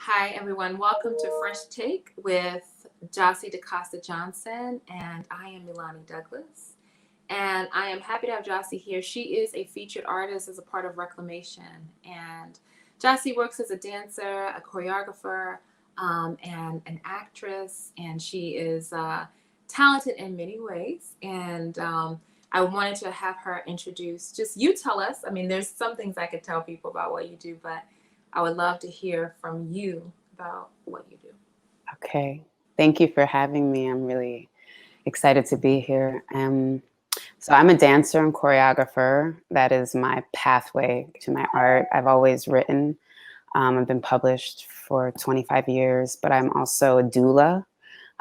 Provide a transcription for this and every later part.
Hi, everyone. Welcome to Fresh Take with Jossie DaCosta Johnson, and I am Milani Douglas. And I am happy to have Jossie here. She is a featured artist as a part of Reclamation. And Jossie works as a dancer, a choreographer, and an actress. And she is talented in many ways. And I wanted to have her introduce, just you tell us. I mean, there's some things I could tell people about what you do, but I would love to hear from you about what you do. Okay. Thank you for having me. I'm really excited to be here. So I'm a dancer and choreographer. That is my pathway to my art. I've always written. I've been published for 25 years, but I'm also a doula.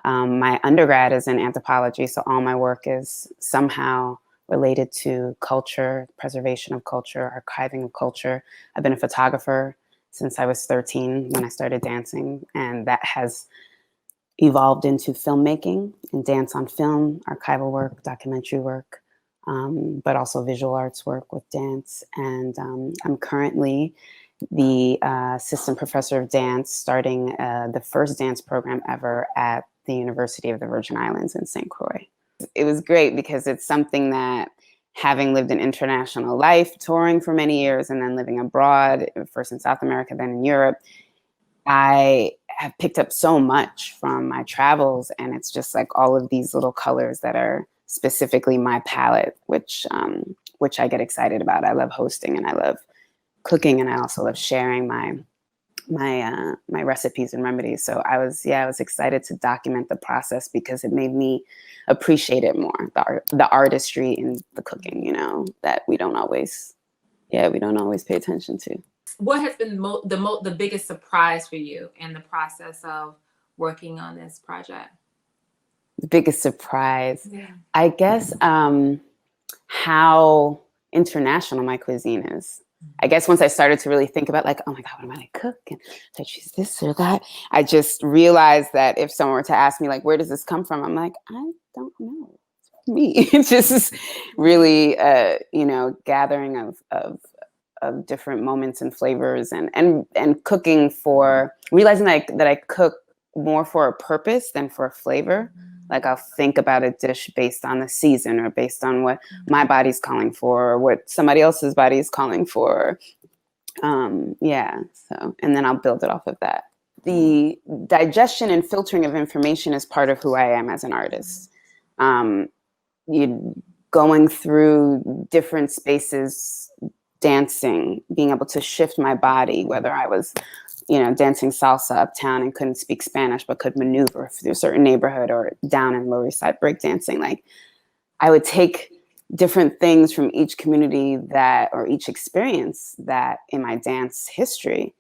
My undergrad is in anthropology, so all my work is somehow related to culture, preservation of culture, archiving of culture. I've been a photographer since I was 13 when I started dancing, and that has evolved into filmmaking and dance on film, archival work, documentary work, but also visual arts work with dance. And I'm currently the assistant professor of dance, starting the first dance program ever at the University of the Virgin Islands in St. Croix. It was great because it's something that, having lived an international life, touring for many years, and then living abroad, first in South America, then in Europe, I have picked up so much from my travels, and it's just like all of these little colors that are specifically my palette, which I get excited about. I love hosting and I love cooking, and I also love sharing my recipes and remedies. So I was excited to document the process because it made me appreciate it more, the artistry in the cooking, that we don't always pay attention to. What has been the biggest surprise for you in the process of working on this project? The biggest surprise, I guess, how international my cuisine is. I guess once I started to really think about, like, oh my God, what am I going to cook? And should I choose this or that? I just realized that if someone were to ask me, like, where does this come from? I'm like, I don't know. It's me. It's just really, gathering of different moments and flavors, and cooking for, realizing that I cook more for a purpose than for a flavor. Like, I'll think about a dish based on the season or based on what my body's calling for or what somebody else's body is calling for. And then I'll build it off of that. The digestion and filtering of information is part of who I am as an artist. Going through different spaces, dancing, being able to shift my body, whether I was dancing salsa uptown and couldn't speak Spanish, but could maneuver through a certain neighborhood, or down in Lower East Side breakdancing. Like, I would take different things from each community or each experience that in my dance history,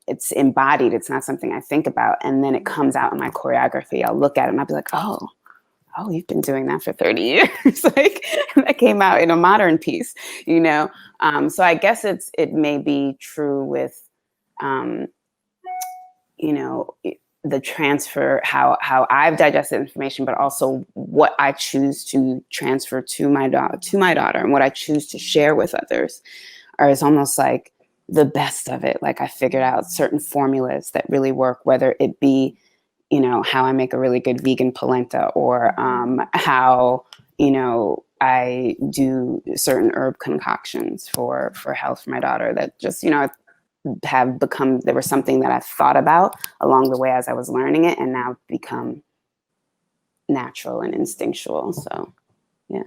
it's embodied. It's not something I think about. And then it comes out in my choreography. I'll look at it and I'll be like, oh, you've been doing that for 30 years. Like, that came out in a modern piece, So I guess it may be true with, the transfer, how I've digested information, but also what I choose to transfer to my daughter, and what I choose to share with others, or is almost like the best of it. Like, I figured out certain formulas that really work, whether it be, how I make a really good vegan polenta, or how, I do certain herb concoctions for health for my daughter, that just, have become, there was something that I thought about along the way as I was learning it, and now become natural and instinctual. So, yeah.